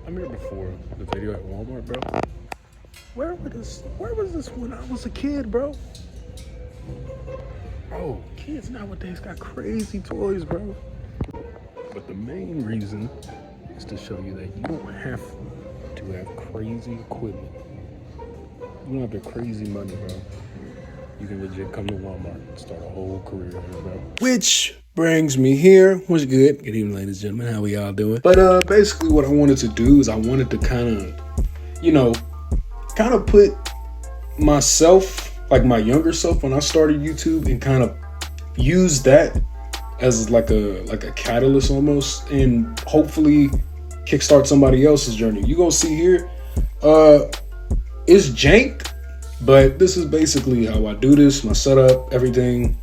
I'm here before the video at Walmart, bro. Where was this when I was a kid, bro? Bro, kids nowadays got crazy toys, bro. But the main reason is to show you that you don't have to have crazy equipment. You don't have the crazy money, bro. You can legit come to Walmart and start a whole career here, bro. Which brings me here. What's good? Good evening, ladies and gentlemen. How we all doing? But basically what I wanted to do is I wanted to kind of put myself, like my younger self when I started YouTube, and kind of use that as like a catalyst almost, and hopefully kickstart somebody else's journey. You gonna see here, it's jank, but this is basically how I do this, my setup, everything.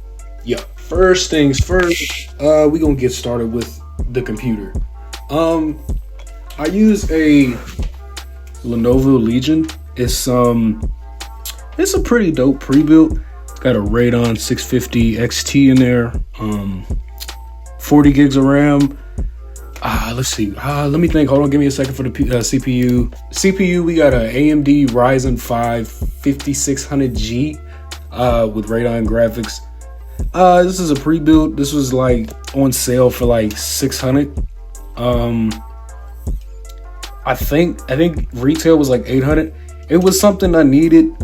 Yeah, first things first, we gonna get started with the computer. I use a Lenovo Legion. It's a pretty dope pre-built. Got a Radeon 650 XT in there. 40 gigs of RAM. Let's see. Let me think. Hold on. Give me a second for the CPU. CPU, we got a AMD Ryzen 5 5600G with Radeon graphics. This is a pre-built. This was like on sale for like 600. I think retail was like 800. It was something I needed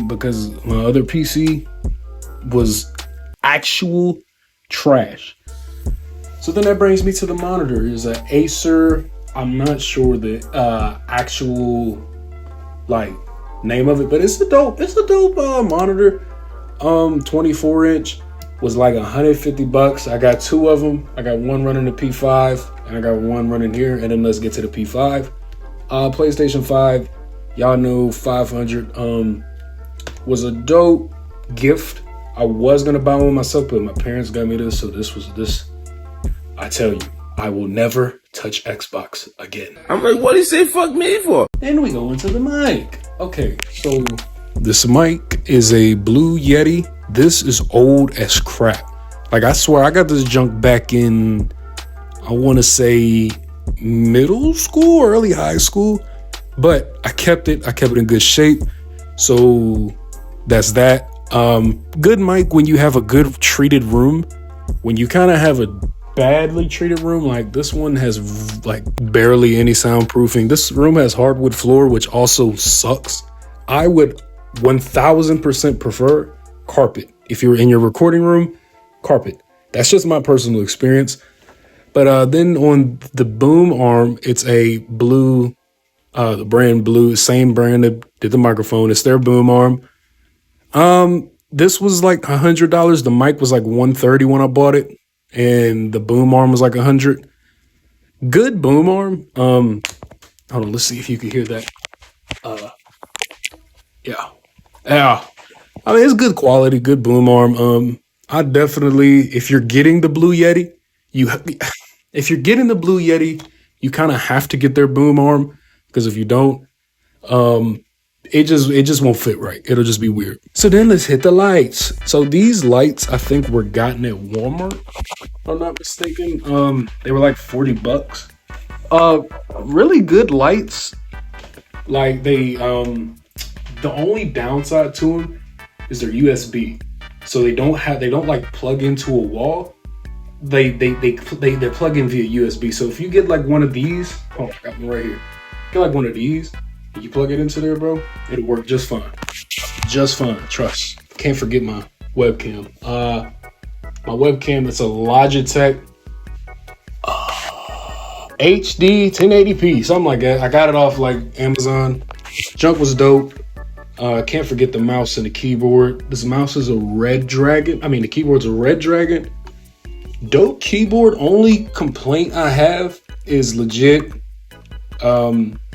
because my other PC was actual trash. So then that brings me to the monitor. It's an Acer. I'm not sure the actual like name of it, but it's a dope monitor. 24 inch was like $150. I got two of them. I got one running the P5 and I got one running here. And then let's get to the P5. PlayStation 5. Y'all know 500 was a dope gift. I was gonna buy one myself, but my parents got me this, so this. I tell you, I will never touch Xbox again. I'm like, what did he say fuck me for? Then we go into the mic. Okay, so this mic is a Blue Yeti. This is old as crap. Like, I swear, I got this junk back in, I want to say middle school, early high school. But I kept it in good shape. So that's that. Good mic when you have a good treated room. When you kind of have a badly treated room, like this one has like barely any soundproofing. This room has hardwood floor, which also sucks. I would 1000% prefer carpet. If you're in your recording room, carpet. That's just my personal experience. But then on the boom arm, it's a blue, the brand Blue, same brand that did the microphone. It's their boom arm. This was like $100. The mic was like $130 when I bought it, and the boom arm was like $100. Good boom arm. Hold on, let's see if you can hear that. Yeah. I mean, it's good quality, good boom arm. I definitely, if you're getting the Blue Yeti, if you're getting the Blue Yeti, you kind of have to get their boom arm. Because if you don't, it just won't fit right. It'll just be weird. So then let's hit the lights. So these lights, I think, were gotten at Walmart, if I'm not mistaken. They were like $40. Really good lights. Like the only downside to them is they're USB. So they don't like plug into a wall. They're plug in via USB. So if you get like one of these, I got one right here. Get like one of these, and you plug it into there, bro, it'll work just fine. Just fine, trust. Can't forget my webcam. My webcam, it's a Logitech HD 1080p, something like that. I got it off like Amazon. Junk was dope. Can't forget the mouse and the keyboard. This mouse is a Red Dragon. I mean, the keyboard's a Red Dragon. Dope keyboard. Only complaint I have is legit.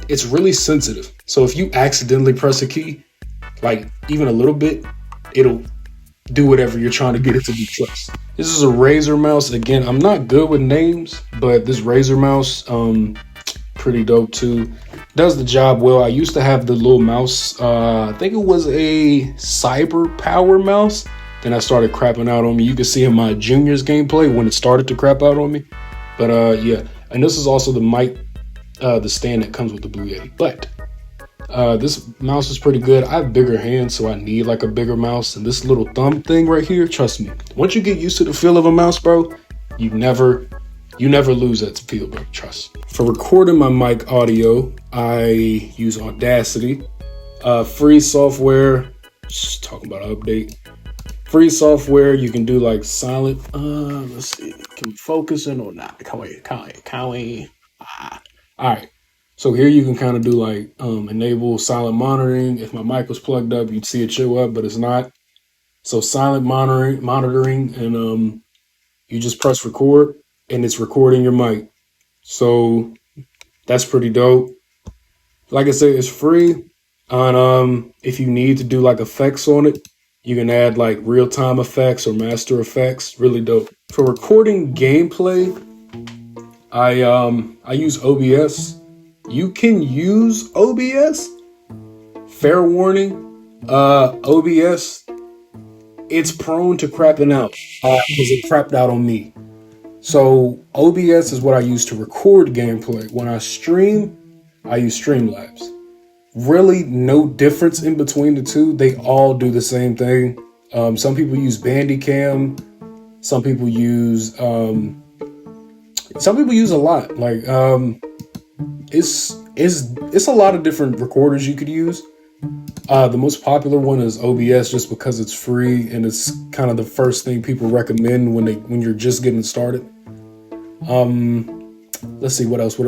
It's really sensitive. So if you accidentally press a key, like even a little bit, it'll do whatever you're trying to get it to be pressed. This is a Razer mouse. Again, I'm not good with names, but this Razer mouse, pretty dope too. Does the job well. I used to have the little mouse. I think it was a Cyber Power mouse. Then I started crapping out on me. You can see in my juniors gameplay when it started to crap out on me. But yeah, and this is also the mic the stand that comes with the Blue Yeti. But this mouse is pretty good. I have bigger hands, so I need like a bigger mouse. And this little thumb thing right here, trust me, once you get used to the feel of a mouse, bro, you never lose that feel, bro. Trust. For recording my mic audio, I use Audacity, free software. Just talking about an update. Free software. You can do like silent. Let's see. Can we focus in or not? Can we? All right. So here you can kind of do like enable silent monitoring. If my mic was plugged up, you'd see it show up, but it's not. So silent monitoring, and you just press record, and it's recording your mic. So that's pretty dope. Like I said, it's free. And if you need to do like effects on it, you can add like real-time effects or master effects. Really dope. For recording gameplay, I use OBS. You can use OBS. Fair warning, OBS, it's prone to crapping out because it crapped out on me. So OBS is what I use to record gameplay. When I stream, I use Streamlabs. Really no difference in between the two. They all do the same thing. Some people use Bandicam. Some people use a lot. Like it's a lot of different recorders you could use. The most popular one is OBS just because it's free and it's kind of the first thing people recommend when you're just getting started. Let's see, what else?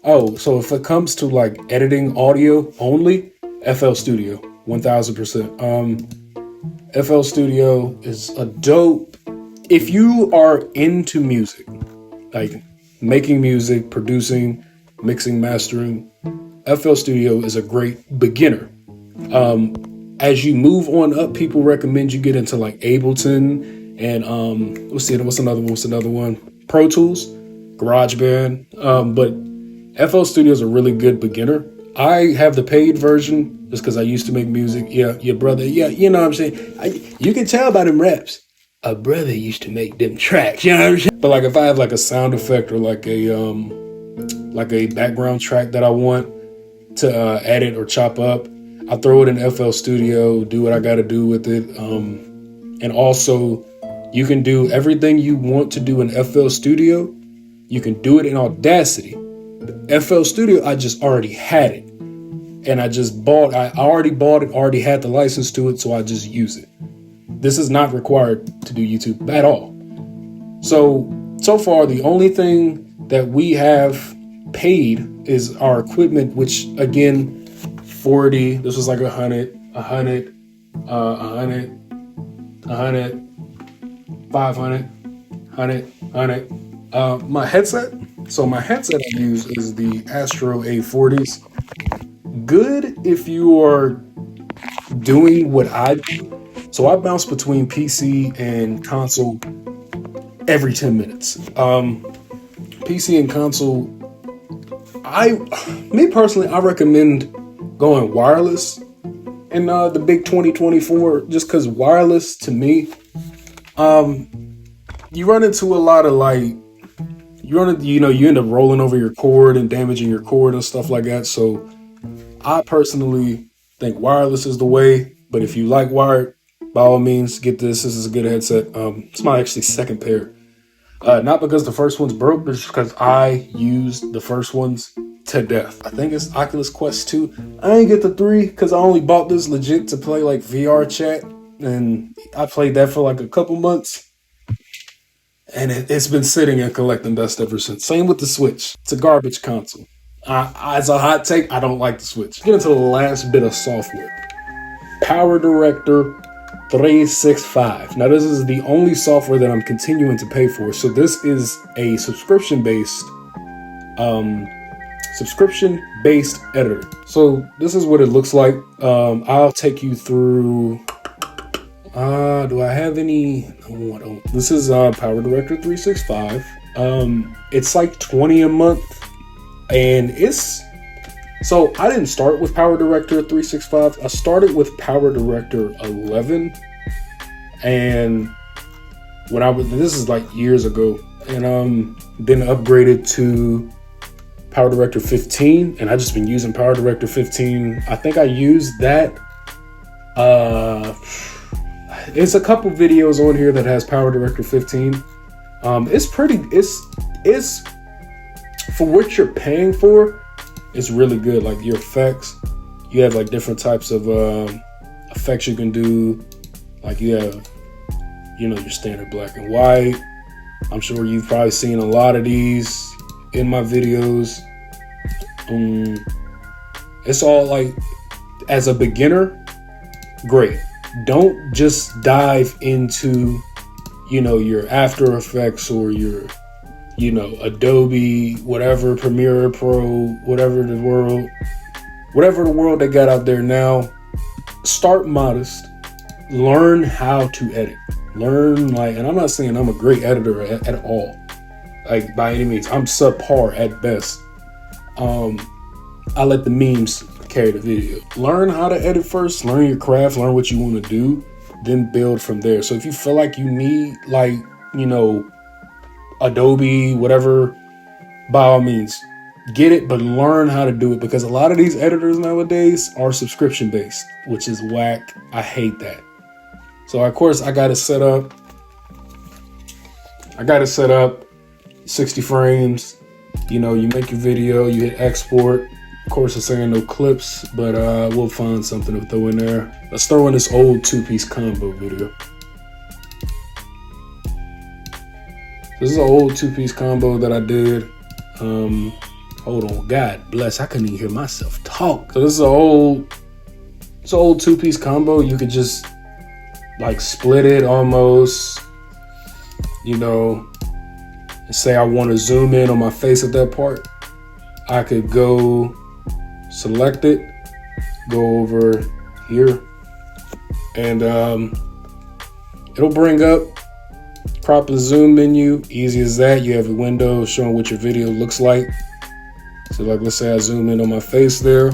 Oh, so if it comes to like editing audio only, FL Studio, 1000%. FL Studio is a dope. If you are into music, like making music, producing, mixing, mastering, FL Studio is a great beginner. As you move on up, people recommend you get into like Ableton and what's another one? Pro Tools, GarageBand. But FL Studio is a really good beginner. I have the paid version just because I used to make music. Yeah, your brother. Yeah, you know what I'm saying. You can tell by them raps. A brother used to make them tracks. You know what I'm saying. But like if I have like a sound effect or like a background track that I want to edit or chop up, I throw it in FL Studio, do what I got to do with it. And also, you can do everything you want to do in FL Studio. You can do it in Audacity. FL Studio, I just already had it. And I already bought it, already had the license to it, so I just use it. This is not required to do YouTube at all. So far, the only thing that we have paid is our equipment, which again, 40, this was like 100, 500, 100. My headset. So my headset I use is the Astro A40s. Good if you are doing what I do. So I bounce between PC and console every 10 minutes. PC and console, me personally, I recommend going wireless in the big 2024, just because wireless to me, you run into a lot of like, you end up rolling over your cord and damaging your cord and stuff like that. So I personally think wireless is the way, but if you like wired, by all means, get this. This is a good headset. It's my actually second pair. Not because the first one's broke, but just because I used the first ones to death. I think it's Oculus Quest 2. I ain't get the 3 because I only bought this legit to play like VR chat. And I played that for like a couple months. And it's been sitting and collecting dust ever since. Same with the Switch. It's a garbage console. As a hot take, I don't like the Switch. Get into the last bit of software. Power Director 365. Now this is the only software that I'm continuing to pay for. So this is a subscription-based editor. So this is what it looks like. I'll take you through. Do I have any? No, I don't. This is Power Director 365. It's like $20 a month, and it's. So I didn't start with Power Director 365. I started with Power Director 11, and this is like years ago, and then upgraded to Power Director 15, and I just been using Power Director 15. I think I used that. It's a couple videos on here that has Power Director 15. It's pretty. It's for what you're paying for. It's really good. Like your effects, you have like different types of effects you can do. Like you have, your standard black and white. I'm sure you've probably seen a lot of these in my videos. It's all like, as a beginner, great. Don't just dive into, your After Effects or your, Adobe, whatever, Premiere Pro, whatever the world they got out there now. Start modest. Learn how to edit. And I'm not saying I'm a great editor at all. Like, by any means. I'm subpar at best. I let the memes carry the video. Learn how to edit first. Learn your craft. Learn what you want to do. Then build from there. So if you feel like you need, Adobe, whatever, by all means, get it, but learn how to do it, because a lot of these editors nowadays are subscription based, which is whack. I hate that. So of course I got to set up 60 frames. You make your video, you hit export. Of course, it's saying no clips, but we'll find something to throw in there. Let's throw in this old 2-piece combo video. This is an old 2-piece combo that I did. Hold on, God bless, I couldn't even hear myself talk. So this is an old 2-piece combo. You could just split it almost, and say I want to zoom in on my face of that part. I could go select it, go over here, and it'll bring up crop and zoom menu. Easy as that. You have a window showing what your video looks like. So let's say I zoom in on my face there,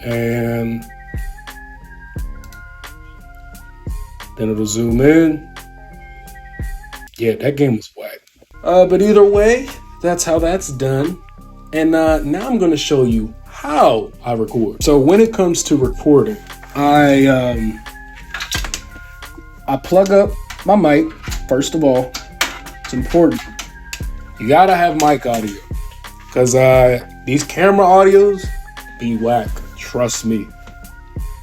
and then it'll zoom in. Yeah, that game was whack. But either way, that's how that's done. And now I'm going to show you how I record. So when it comes to recording, I plug up my mic. First of all, it's important. You gotta have mic audio, because these camera audios be whack. Trust me.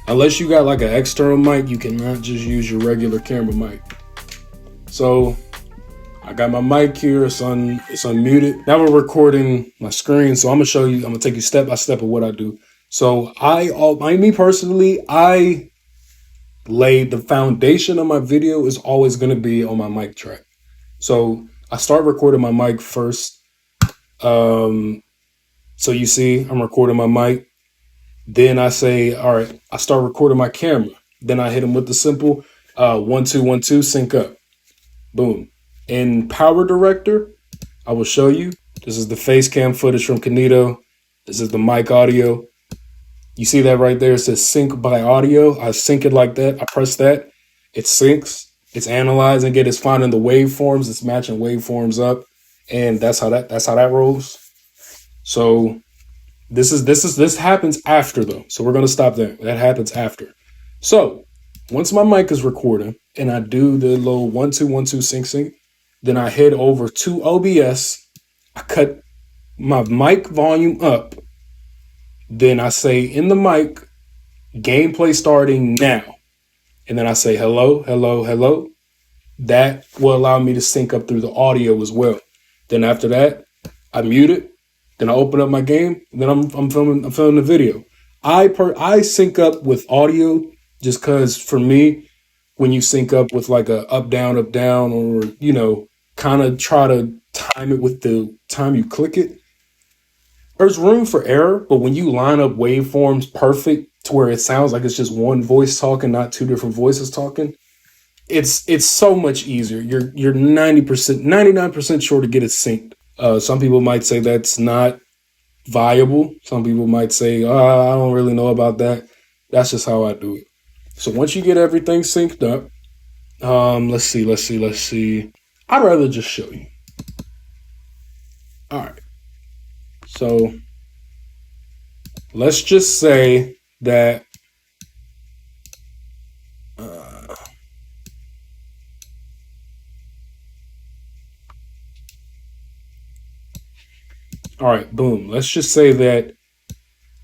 Unless you got an external mic, you cannot just use your regular camera mic. So I got my mic here. It's unmuted. Now we're recording my screen. So I'm gonna take you step by step of what I do. So me personally, I laid the foundation of my video is always going to be on my mic track. So I start recording my mic first. So you see, I'm recording my mic. Then I say, all right, I start recording my camera. Then I hit them with the simple 1 2 1 2 sync up. Boom. In Power Director, I will show you. This is the face cam footage from Oneill. This is the mic audio. You see that right there? It says sync by audio. I sync it like that. I press that. It syncs. It's analyzing it. It's finding the waveforms. It's matching waveforms up, and that's how that rolls. So this happens after though. So we're gonna stop there. That happens after. So once my mic is recording and I do the little 1 2 1 2 sync, then I head over to OBS. I cut my mic volume up. Then I say in the mic, gameplay starting now. And then I say hello, hello, hello. That will allow me to sync up through the audio as well. Then after that, I mute it. Then I open up my game. And then I'm filming the video. I sync up with audio just because for me, when you sync up with a up, down, or, kind of try to time it with the time you click it, there's room for error, but when you line up waveforms perfect to where it sounds like it's just one voice talking, not two different voices talking, it's so much easier. You're 99% sure to get it synced. Some people might say that's not viable. Some people might say, I don't really know about that. That's just how I do it. So once you get everything synced up, let's see. I'd rather just show you. All right. So let's just say that all right, boom. Let's just say that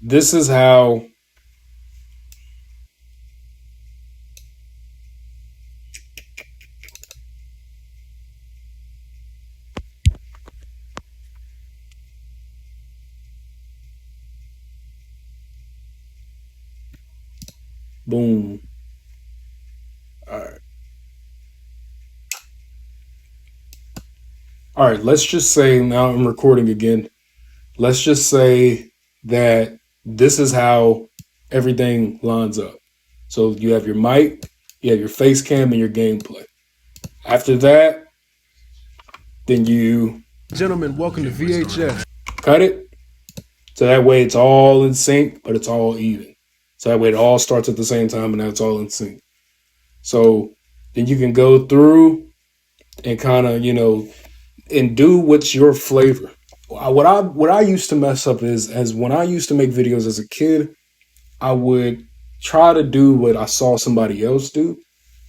this is how boom. All right. All right, let's just say now I'm recording again. Let's just say that this is how everything lines up. So you have your mic, you have your face cam, and your gameplay. After that, then you Gentlemen, welcome to VHS. cut it. So that way it's all in sync, but it's all even. So that way it all starts at the same time and now it's all in sync. So then you can go through and kind of, and do what's your flavor. What I used to mess up is as when I used to make videos as a kid, I would try to do what I saw somebody else do.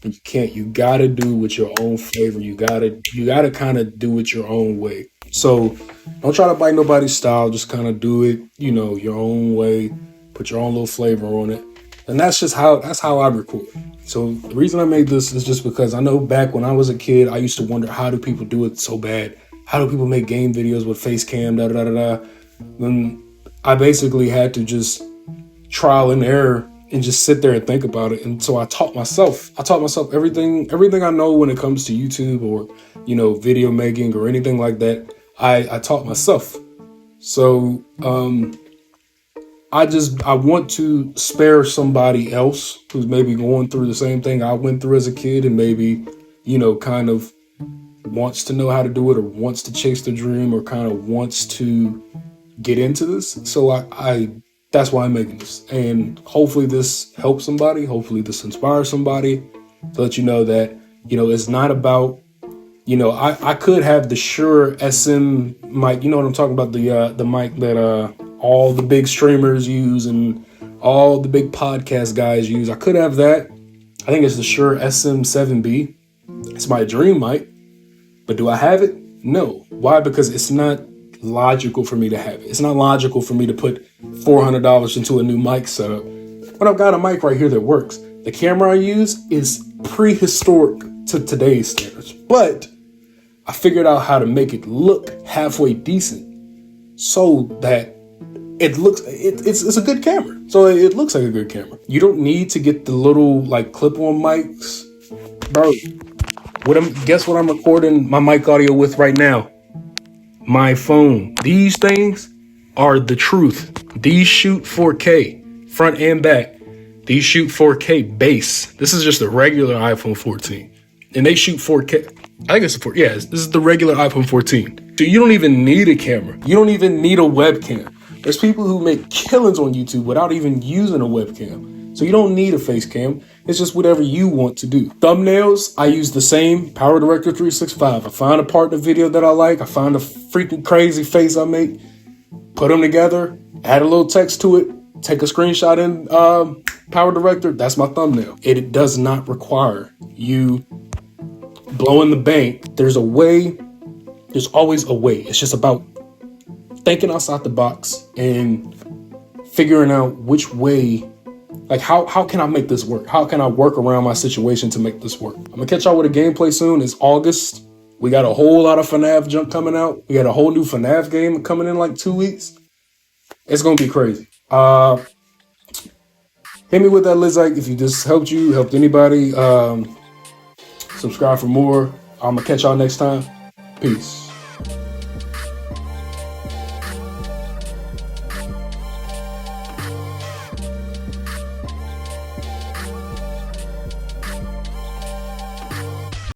But you can't. You gotta do with your own flavor. You gotta kind of do it your own way. So don't try to bite nobody's style. Just kind of do it, your own way. Put your own little flavor on it. And that's how I record. So the reason I made this is just because I know back when I was a kid, I used to wonder, how do people do it so bad? How do people make game videos with face cam, da da da da? Then I basically had to just trial and error and just sit there and think about it. And so I taught myself everything I know when it comes to YouTube or, video making or anything like that. I taught myself. So, I want to spare somebody else who's maybe going through the same thing I went through as a kid and maybe, kind of wants to know how to do it or wants to chase the dream or kind of wants to get into this. So I that's why I'm making this. And hopefully this helps somebody. Hopefully this inspires somebody to let you know that, it's not about, I could have the Shure SM mic. You know what I'm talking about? The mic that all the big streamers use and all the big podcast guys use. I could have that. I think it's the Shure SM7B. It's my dream mic. But do I have it? No. Why? Because it's not logical for me to have it. It's not logical for me to put $400 into a new mic setup when I've got a mic right here that works. The camera I use is prehistoric to today's standards, but I figured out how to make it look halfway decent so that it's a good camera. So it looks like a good camera. You don't need to get the little clip-on mics, bro. Guess what I'm recording my mic audio with right now? My phone. These things are the truth. These shoot 4K, front and back. These shoot 4K base. This is just a regular iPhone 14. And they shoot 4K. I think it's this is the regular iPhone 14. So you don't even need a camera. You don't even need a webcam. There's people who make killings on YouTube without even using a webcam. So you don't need a face cam. It's just whatever you want to do. Thumbnails, I use the same Power Director 365. I find a part in the video that I like. I find a freaking crazy face I make. Put them together. Add a little text to it. Take a screenshot in Power Director. That's my thumbnail. It does not require you blowing the bank. There's a way. There's always a way. It's just about thinking outside the box and figuring out which way. How can I make this work? How can I work around my situation to make this work? I'm gonna catch y'all with a gameplay soon. It's August. We got a whole lot of FNAF junk coming out. We got a whole new FNAF game coming in 2 weeks. It's gonna be crazy. Hit me with that Lizike if this helped anybody. Subscribe for more. I'm gonna catch y'all next time. Peace.